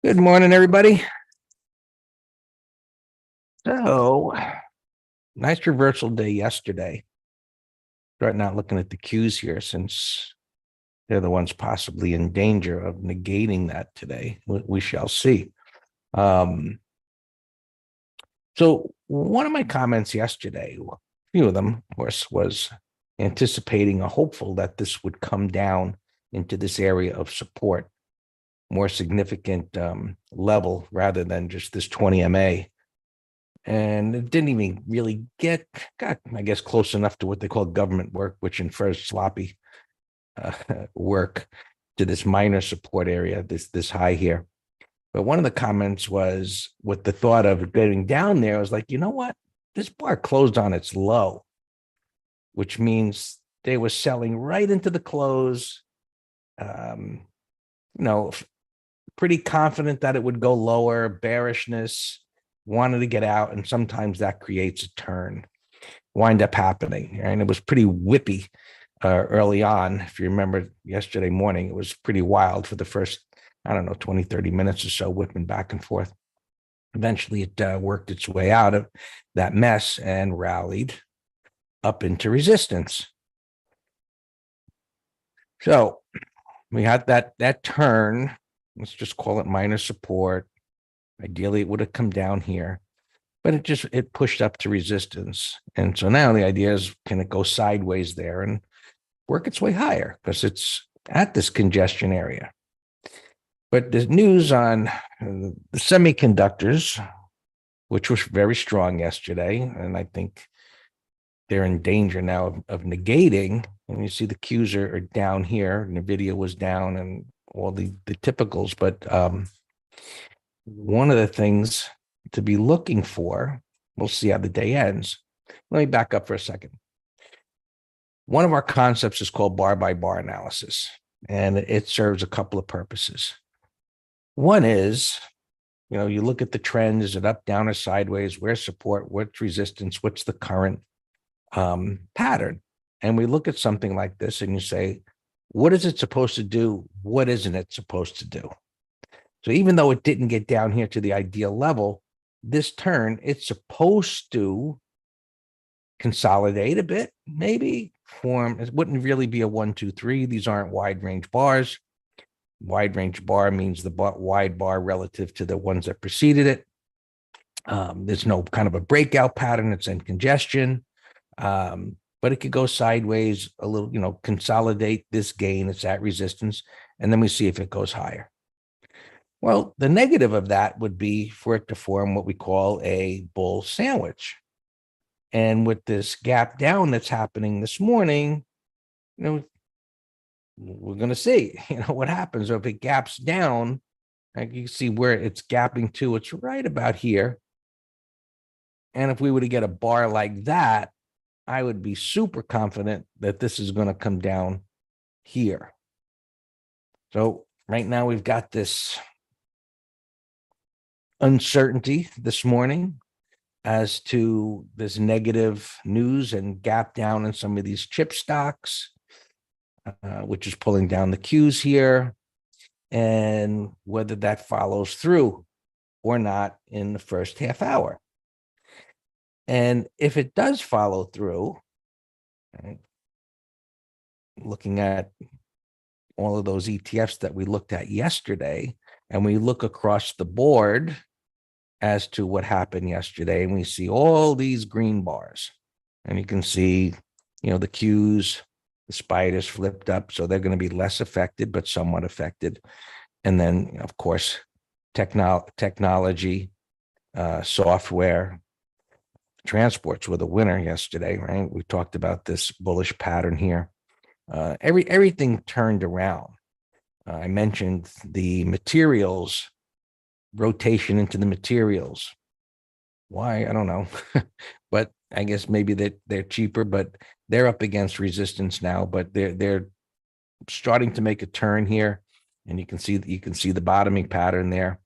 Good morning, everybody. So, nice reversal day yesterday. Starting out looking at the cues here, since they're the ones possibly in danger of negating that today. We shall see. So, one of my comments yesterday, a few of them, of course, was anticipating or hopeful that this would come down into this area of support, more significant level rather than just this 20 MA. And it didn't even really got, I guess, close enough to what they call government work, which infers sloppy work, to this minor support area, this high here. But one of the comments was, with the thought of getting down there, I was like, you know what? This bar closed on its low, which means they were selling right into the close. Pretty confident that it would go lower, bearishness, wanted to get out, and sometimes that creates a turn, wind up happening. And it was pretty whippy early on. If you remember yesterday morning, it was pretty wild for the first, 20, 30 minutes or so, whipping back and forth. Eventually, it worked its way out of that mess and rallied up into resistance. So we had that turn. Let's just call it minor support. Ideally, it would have come down here, but it pushed up to resistance. And so now the idea is, can it go sideways there and work its way higher? Because it's at this congestion area. But the news on the semiconductors, which was very strong yesterday, and I think they're in danger now of negating. And you see the cues are down here, NVIDIA was down, and all the typicals. But one of the things to be looking for, we'll see how the day ends. Let me back up for a second. One of our concepts is called bar by bar analysis, and it serves a couple of purposes. One is, you look at the trend, is it up, down, or sideways? Where's support? What's resistance? What's the current pattern? And we look at something like this and you say, what is it supposed to do? What isn't it supposed to do? So even though it didn't get down here to the ideal level, this turn, it's supposed to consolidate a bit, maybe form. It wouldn't really be a 1, 2, 3. These aren't wide range bars. Wide range bar means the wide bar relative to the ones that preceded it. There's no kind of a breakout pattern. It's in congestion. But it could go sideways a little, consolidate this gain. It's at resistance. And then we see if it goes higher. Well, the negative of that would be for it to form what we call a bull sandwich. And with this gap down that's happening this morning, we're going to see, what happens. Or if it gaps down, you can see where it's gapping to. It's right about here. And if we were to get a bar like that, I would be super confident that this is going to come down here. So right now we've got this uncertainty this morning as to this negative news and gap down in some of these chip stocks, which is pulling down the cues here, and whether that follows through or not in the first half hour. And if it does follow through, right, looking at all of those ETFs that we looked at yesterday, and we look across the board as to what happened yesterday, and we see all these green bars, and you can see, the cues, the spiders flipped up, so they're going to be less affected, but somewhat affected. And then, of course, technology, software, transports were the winner yesterday, right? We talked about this bullish pattern here. Everything turned around. I mentioned the materials, rotation into the materials. Why? I don't know. But I guess maybe they're cheaper, but they're up against resistance now. But they're starting to make a turn here, and you can see the bottoming pattern there.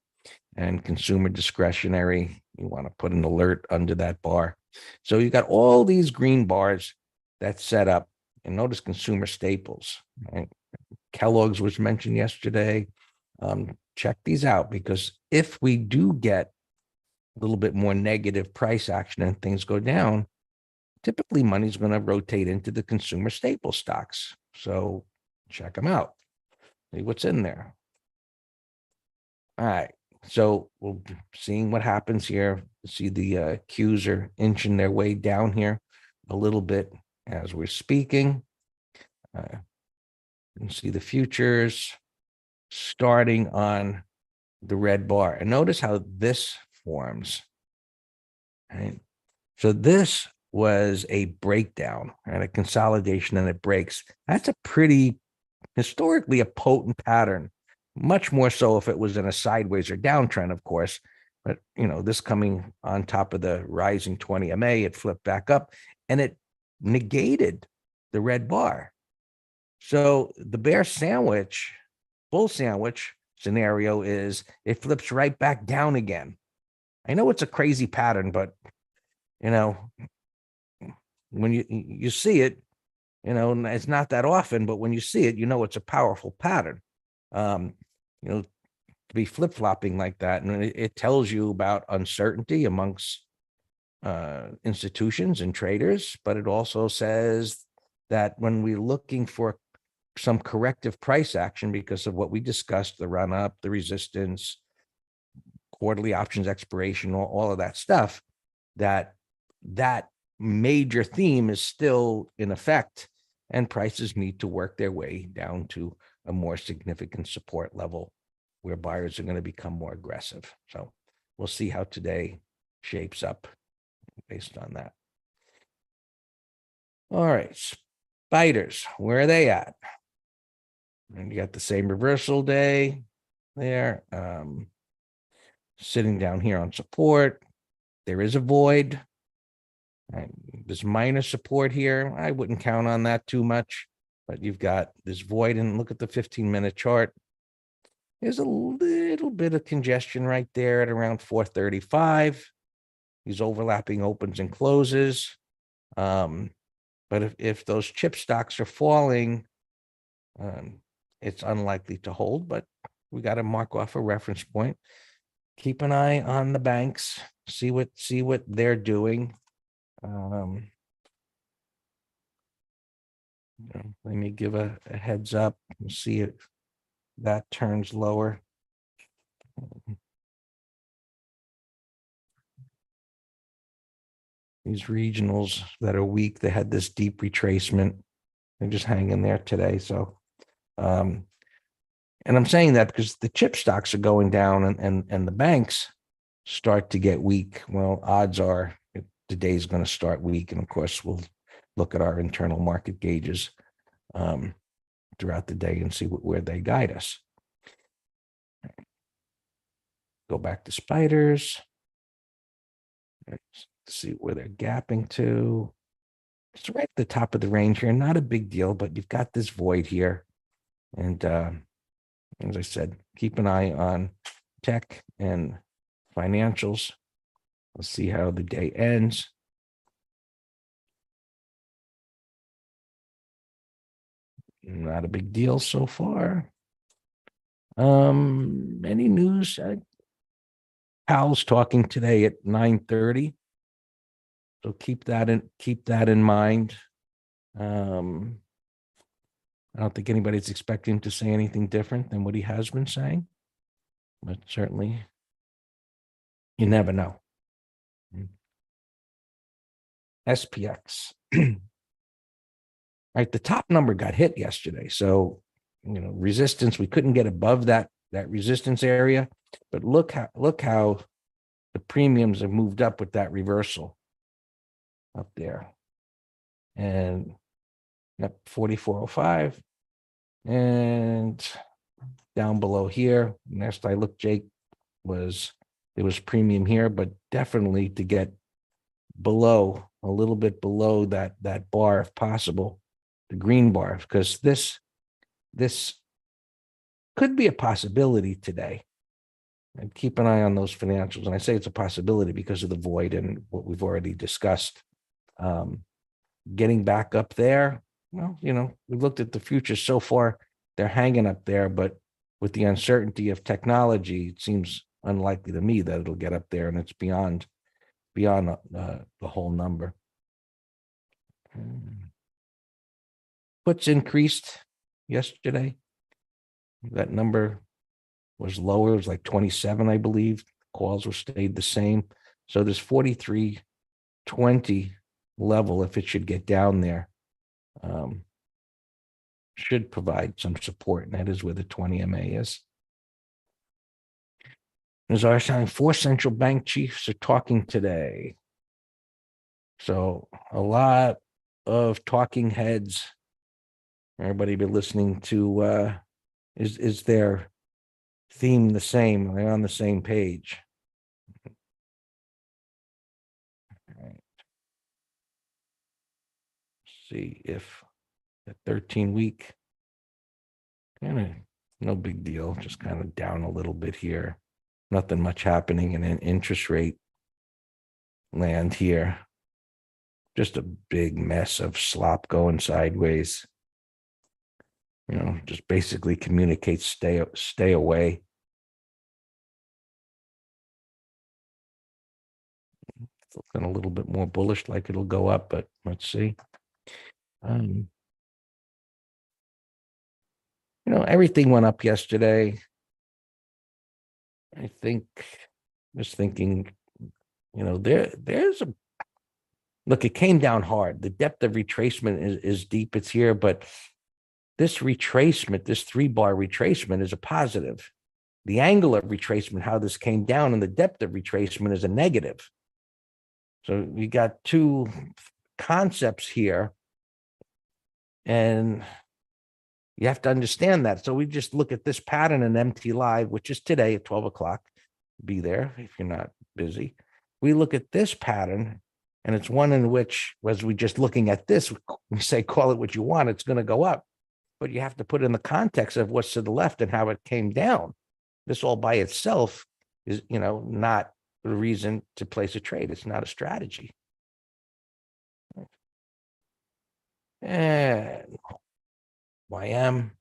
And consumer discretionary, you want to put an alert under that bar. So you got all these green bars that set up. And notice consumer staples, right? Kellogg's was mentioned yesterday. check these out, because if we do get a little bit more negative price action and things go down, typically money's going to rotate into the consumer staple stocks. So check them out. See what's in there. All right. So we'll be seeing what happens here. See the Qs are inching their way down here a little bit as we're speaking. You can see the futures starting on the red bar. And notice how this forms. Right? So this was a breakdown and a consolidation, and it breaks. That's a pretty, historically, a potent pattern. Much more so if it was in a sideways or downtrend, of course. But, this coming on top of the rising 20 MA, it flipped back up and it negated the red bar. So the bear sandwich, bull sandwich scenario is it flips right back down again. I know it's a crazy pattern, but, when you see it, it's not that often, but when you see it, it's a powerful pattern. To be flip-flopping like that, and it tells you about uncertainty amongst institutions and traders, but it also says that when we're looking for some corrective price action because of what we discussed, the run up, the resistance, quarterly options expiration, all of that stuff, that major theme is still in effect, and prices need to work their way down to a more significant support level where buyers are going to become more aggressive. So we'll see how today shapes up based on that. All right, spiders, where are they at? And you got the same reversal day there, sitting down here on support. There is a void. There's minor support here. I wouldn't count on that too much, but you've got this void, and look at the 15-minute chart. There's a little bit of congestion right there at around 435. These overlapping opens and closes. But if those chip stocks are falling, it's unlikely to hold, but we got to mark off a reference point. Keep an eye on the banks, see what they're doing. Let me give a heads up and see if that turns lower. These regionals that are weak, they had this deep retracement. They're just hanging there today. So, and I'm saying that because the chip stocks are going down and the banks start to get weak. Well, odds are the day is going to start weak. And of course, we'll look at our internal market gauges throughout the day and see where they guide us. Go back to spiders. See where they're gapping to. It's right at the top of the range here. Not a big deal, but you've got this void here. And as I said, keep an eye on tech and financials. Let's see how the day ends. Not a big deal so far. Any news? Powell's talking today at 9:30. So keep that in mind. I don't think anybody's expecting to say anything different than what he has been saying, but certainly you never know. SPX. Right, the top number got hit yesterday. So, resistance, we couldn't get above that resistance area, but look how the premiums have moved up with that reversal up there. And up 4405 and down below here. Next I looked, Jake, there was premium here, but definitely to get below, a little bit below that bar if possible, the green bar, because this could be a possibility today. And keep an eye on those financials. And I say it's a possibility because of the void and what we've already discussed. Getting back up there, well, we looked at the futures so far, they're hanging up there, but with the uncertainty of technology, it seems unlikely to me that it'll get up there, and it's beyond the whole number. Puts increased yesterday. That number was lower. It was like 27, I believe. Calls were stayed the same. So there's 43.20 level, if it should get down there, should provide some support, and that is where the 20 MA is. As I was saying, 4 central bank chiefs are talking today. So a lot of talking heads. Everybody been listening to, is their theme the same? Are they on the same page? All right. See if the 13-week, kind of no big deal, just kind of down a little bit here. Nothing much happening in an interest rate land here. Just a big mess of slop going sideways. Just basically communicates stay away. It's looking a little bit more bullish, like it'll go up, but let's see. Everything went up yesterday. I think, just thinking, there's a look, it came down hard. The depth of retracement is deep. It's here, but this retracement, this 3-bar retracement, is a positive. The angle of retracement, how this came down, and the depth of retracement is a negative. So you got two concepts here, and you have to understand that. So we just look at this pattern in MT Live, which is today at 12 o'clock. Be there if you're not busy. We look at this pattern, and it's one in which, as we just looking at this, we say, call it what you want, it's going to go up. But you have to put in the context of what's to the left and how it came down. This all by itself is, not a reason to place a trade. It's not a strategy. And YM,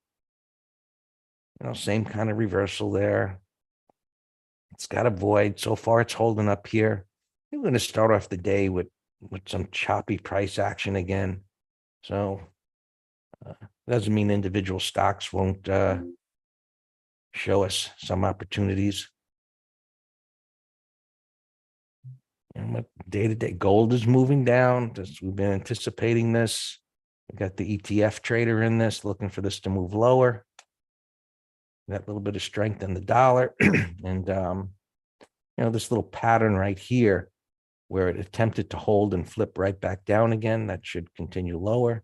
same kind of reversal there. It's got a void. So far, it's holding up here. We're going to start off the day with some choppy price action again. So doesn't mean individual stocks won't show us some opportunities. And what day-to-day gold is moving down. We've been anticipating this. We got the ETF trader in this, looking for this to move lower. That little bit of strength in the dollar. And, this little pattern right here where it attempted to hold and flip right back down again, that should continue lower.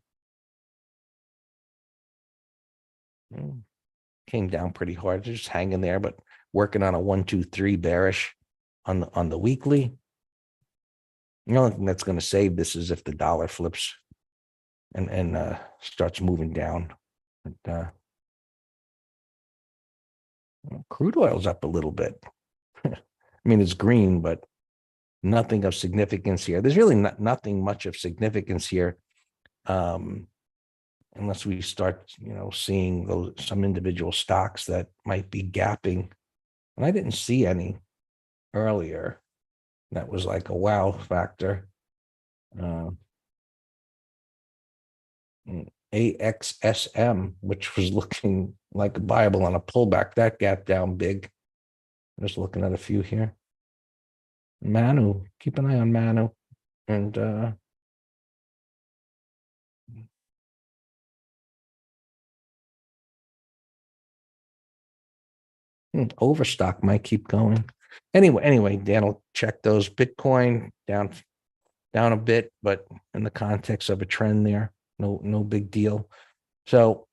Came down pretty hard, just hanging there, but working on a 1, 2, 3 bearish on the weekly. The only thing that's going to save this is if the dollar flips and starts moving down. But, crude oil's up a little bit. I mean, it's green, but nothing of significance here. There's really nothing much of significance here, unless we start, seeing some individual stocks that might be gapping. And I didn't see any earlier. That was like a wow factor. AXSM, which was looking like a Bible on a pullback, that gap down big. I'm just looking at a few here. Manu, keep an eye on Manu. And Overstock might keep going. Anyway, Dan will check those. Bitcoin down a bit, but in the context of a trend there, no big deal. So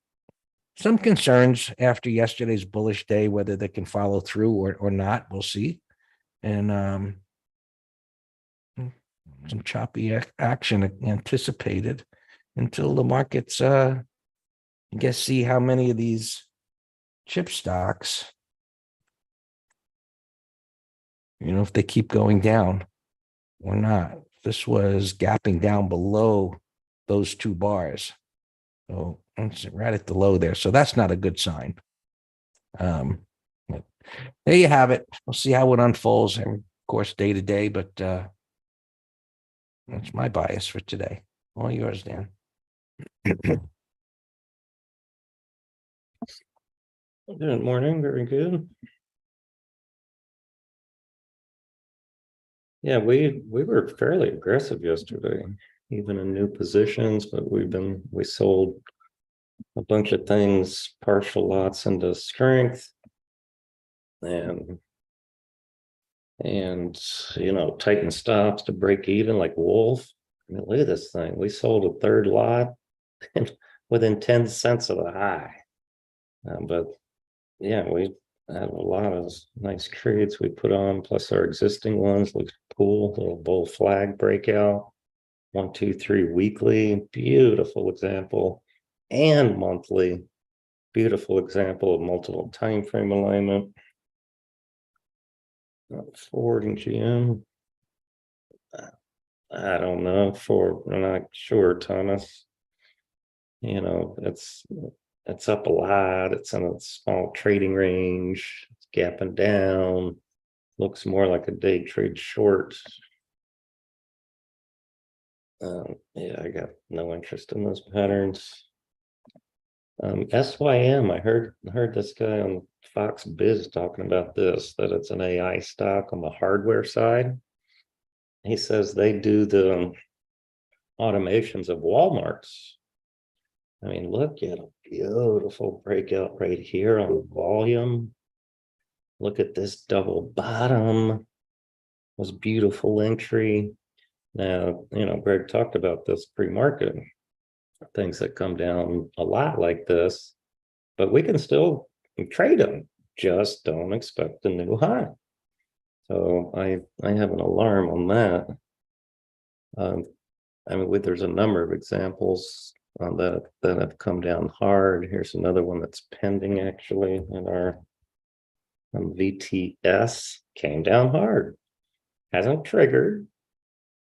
some concerns after yesterday's bullish day, whether they can follow through or not, we'll see. And some choppy action anticipated until the markets, see how many of these chip stocks, if they keep going down or not. This was gapping down below those 2 bars. So it's right at the low there. So that's not a good sign. But there you have it. We'll see how it unfolds, and of course, day to day. But that's my bias for today. All yours, Dan. Good morning, very good. Yeah, we were fairly aggressive yesterday, even in new positions, but we sold a bunch of things, partial lots into strength and tighten stops to break even like Wolf. I mean, look at this thing. We sold a third lot within 10 cents of the high. But yeah, we had a lot of nice trades we put on, plus our existing ones. Looks cool. Little bull flag breakout. 1, 2, 3 weekly. Beautiful example. And monthly. Beautiful example of multiple time frame alignment. Ford and GM. I don't know. I'm not sure, Thomas. It's up a lot. It's in a small trading range. It's gapping down. Looks more like a day trade short. Yeah, I got no interest in those patterns. SYM, I heard this guy on Fox Biz talking about this, that it's an AI stock on the hardware side. He says they do the automations of Walmart's. I mean, look at a beautiful breakout right here on volume. Look at this double bottom. Was beautiful entry. Now, Greg talked about this pre-market, things that come down a lot like this, but we can still trade them. Just don't expect a new high. So I have an alarm on that. I mean, there's a number of examples that have come down hard. Here's another one that's pending actually in our VTS. Came down hard, hasn't triggered.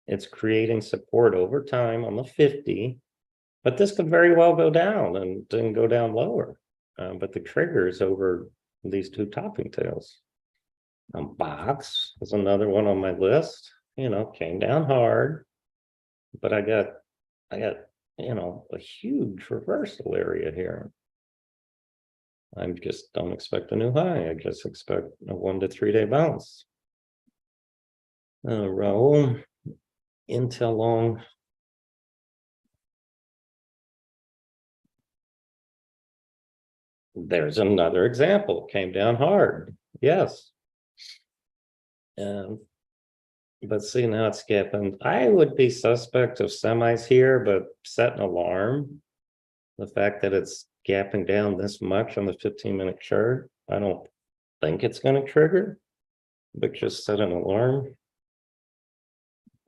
It's creating support over time on the 50, but this could very well go down and then go down lower. But the trigger is over these two topping tails. Box is another one on my list. Came down hard, but I got a huge reversal area here. I just don't expect a new high. I just expect a 1 to 3 day bounce. Raul, Intel long. There's another example. Came down hard. Yes. But see, now it's gapping. I would be suspect of semis here, but set an alarm. The fact that it's gapping down this much on the 15-minute chart, I don't think it's going to trigger, but just set an alarm.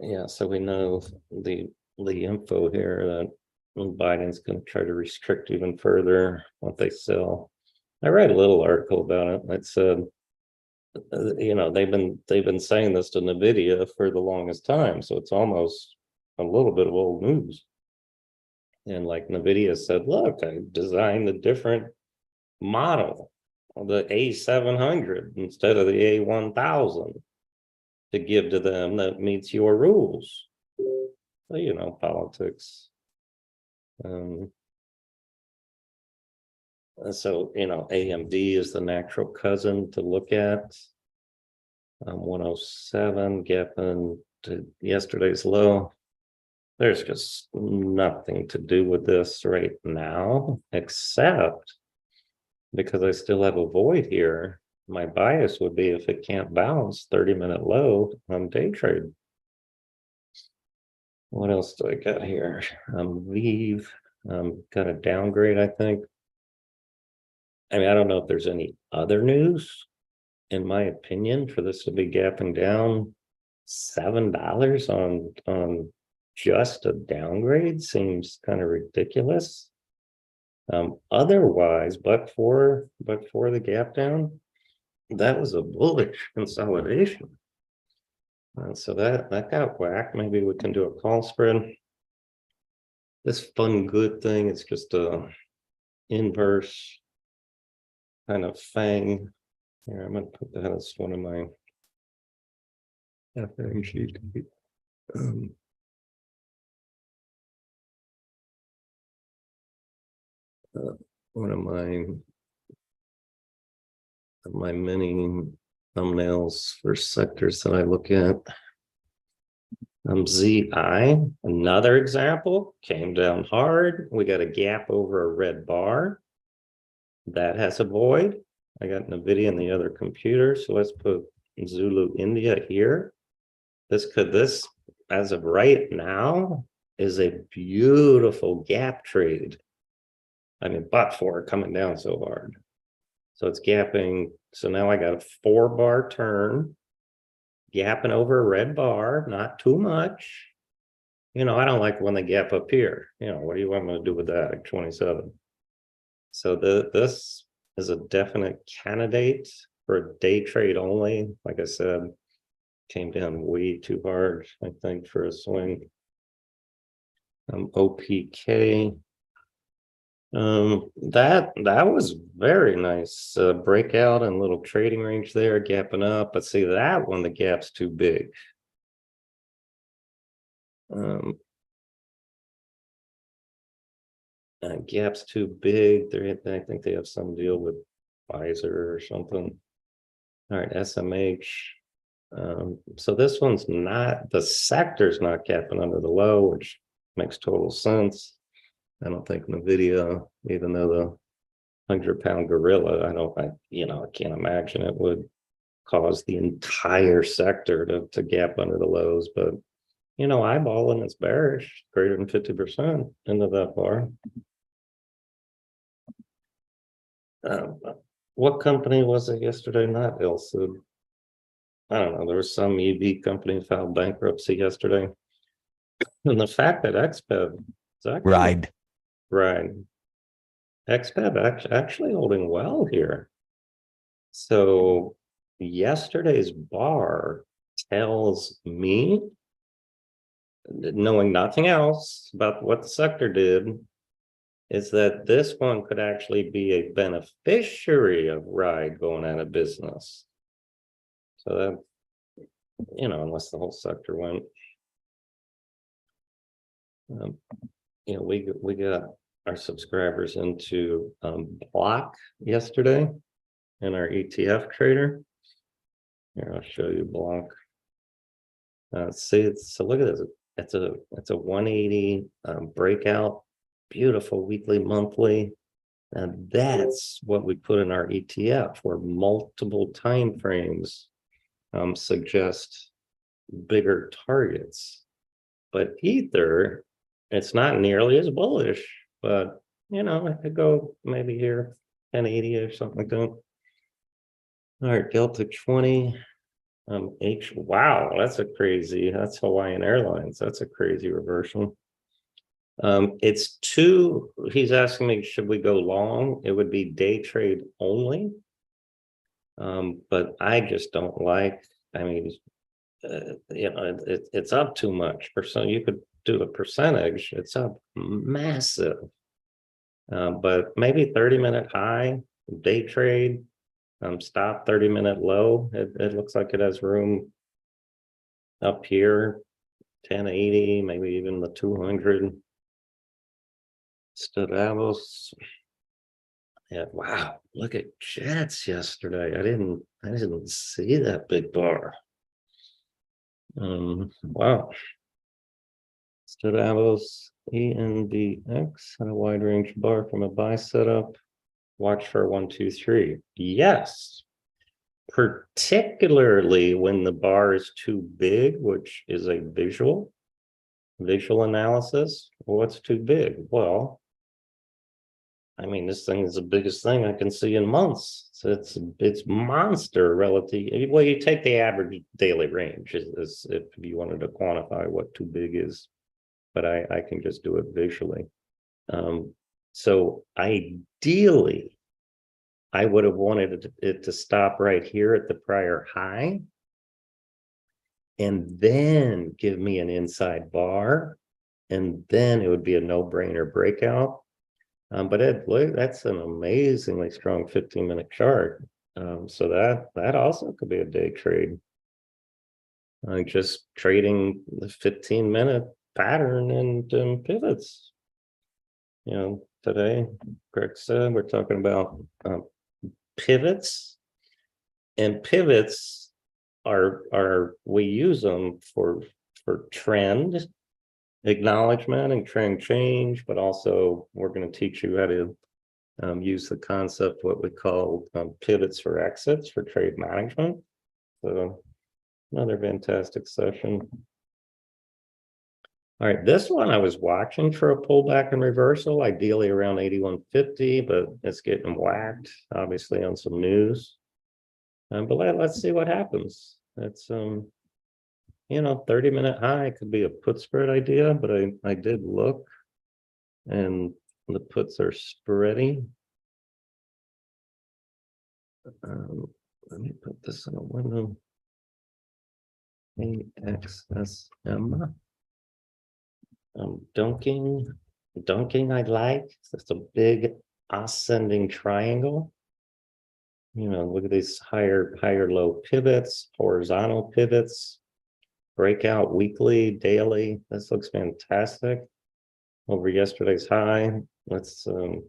Yeah, so we know the info here that Biden's going to try to restrict even further what they sell. I read a little article about it. It said, they've been saying this to NVIDIA for the longest time, so it's almost a little bit of old news. And like NVIDIA said, look, I designed a different model, the A700 instead of the A1000, to give to them that meets your rules. So, politics. So, AMD is the natural cousin to look at. 107 gapping to yesterday's low. There's just nothing to do with this right now, except because I still have a void here. My bias would be if it can't bounce 30-minute low on day trade. What else do I got here? Vive got a downgrade, I think. I mean, I don't know if there's any other news, in my opinion, for this to be gapping down. $7 on just a downgrade seems kind of ridiculous. Otherwise, but for the gap down, that was a bullish consolidation. So that got whacked. Maybe we can do a call spread. This fun good thing is just a inverse kind of fang. Here, I'm gonna put that as one of my FNG. One of my many thumbnails for sectors that I look at. ZI, another example, came down hard. We got a gap over a red bar. That has a void. I got NVIDIA in the other computer. So let's put Zulu India here. This, as of right now, is a beautiful gap trade. I mean, but for coming down so hard. So it's gapping. So now I got a 4-bar turn, gapping over a red bar, not too much. You know, I don't like when they gap up here. You know, what do you want me to do with that at 27? So this is a definite candidate for a day trade only. Like I said, came down way too hard, I think, for a swing. OPK. That was very nice breakout and little trading range there, gapping up. But see that one, the gap's too big. Gap's too big. I think they have some deal with Pfizer or something. All right, SMH. So this one's not, the sector's not gapping under the low, which makes total sense. I don't think NVIDIA, even though the 100-pound gorilla, I can't imagine it would cause the entire sector to gap under the lows, but eyeballing is bearish, greater than 50% into that bar. What company was it yesterday? Not Ilsid. I don't know. There was some EV company filed bankruptcy yesterday. And the fact that XPEV is actually right. XPEV actually holding well here. So yesterday's bar tells me, knowing nothing else about what the sector did, is that this one could actually be a beneficiary of RIDE going out of business. So that, unless the whole sector went. We got our subscribers into Block yesterday in our ETF trader. Here, I'll show you Block. So look at this. It's a 180 breakout, beautiful weekly, monthly. And that's what we put in our ETF, where multiple time frames suggest bigger targets. But Ether, it's not nearly as bullish, but I could go maybe here 1080 or something like that. All right, Delta 20. Wow, that's Hawaiian Airlines. That's a crazy reversal. It's two. He's asking me, should we go long? It would be day trade only. But I just don't like, it's up too much. You could do the percentage, it's up massive. But maybe 30-minute high, day trade, stop 30-minute low. It looks like it has room up here, 1080, maybe even the 200. Stavros. Yeah, wow, look at Jets yesterday. I didn't see that big bar. Wow. Stavros ENDX had a wide range bar from a buy setup. Watch for 1, 2, 3. Yes. Particularly when the bar is too big, which is a visual analysis. What's too big? Well, this thing is the biggest thing I can see in months. So it's monster relative. Well, you take the average daily range is if you wanted to quantify what too big is, but I can just do it visually. So ideally, I would have wanted it to stop right here at the prior high, and then give me an inside bar, and then it would be a no-brainer breakout. But that's an amazingly strong 15-minute chart. So that also could be a day trade. Just trading the 15-minute pattern and pivots. Today, Greg said we're talking about pivots, and pivots are we use them for trend acknowledgement and trend change, but also we're going to teach you how to use the concept what we call pivots for exits for trade management. So another fantastic session. All right, this one I was watching for a pullback and reversal, ideally around 81.50, but it's getting whacked, obviously, on some news. But let's see what happens. It's 30-minute high could be a put spread idea, but I did look, and the puts are spready. Let me put this in a window. AXSM. Dunking I like. It's a big ascending triangle. Look at these higher low pivots, horizontal pivots, breakout weekly, daily. This looks fantastic. Over yesterday's high. Let's I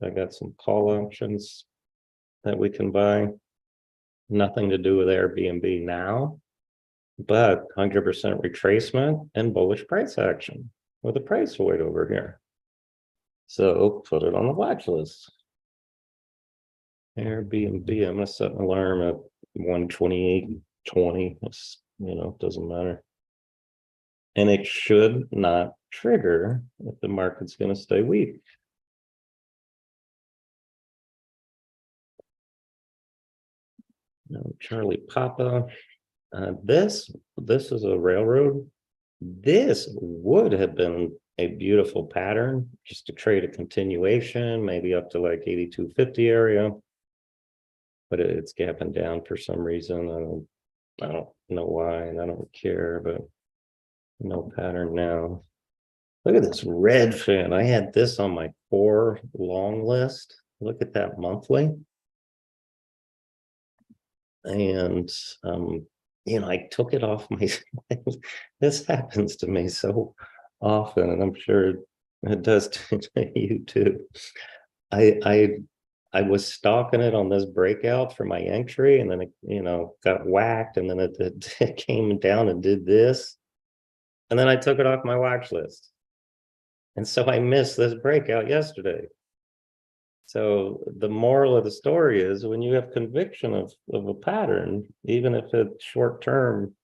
got some call options that we can buy. Nothing to do with Airbnb now, but 100% retracement and bullish price action with a price void over here. So put it on the watch list. Airbnb, I'm going to set an alarm at 128.20. Doesn't matter. And it should not trigger if the market's going to stay weak. Charlie Papa. This is a railroad. This would have been a beautiful pattern just to trade a continuation, maybe up to like 82.50 area. But it's gapping down for some reason. I don't know why, and I don't care, but no pattern now. Look at this Redfin. I had this on my core long list. Look at that monthly. And I took it off my this happens to me so often, and I'm sure it does to you too. I was stalking it on this breakout for my entry, and then it got whacked, and then it came down and did this, and then I took it off my watch list, and so I missed this breakout yesterday. So the moral of the story is when you have conviction of a pattern, even if it short term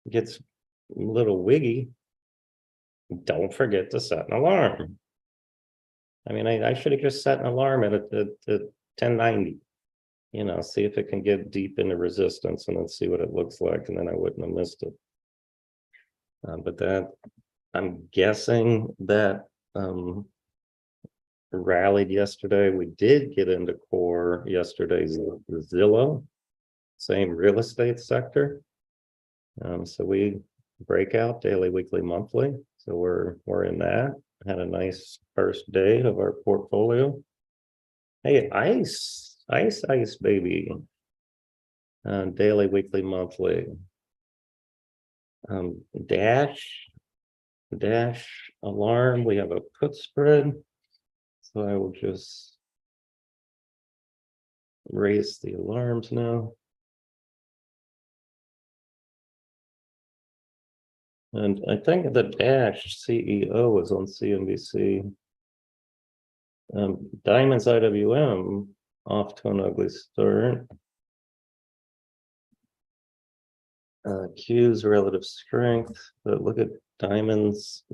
gets a little wiggy, don't forget to set an alarm. I mean, I should have just set an alarm at 1090, see if it can get deep into resistance and then see what it looks like, and then I wouldn't have missed it. But that, I'm guessing that rallied yesterday. We did get into core yesterday's Zillow, same real estate sector. So we break out daily, weekly, monthly. So we're in that. Had a nice first day of our portfolio. Hey, ice, baby. Daily, weekly, monthly. Dash alarm. We have a put spread. So I will just raise the alarms now. And I think the Dash CEO is on CNBC. Diamonds IWM off to an ugly start. Q's relative strength, but look at Diamonds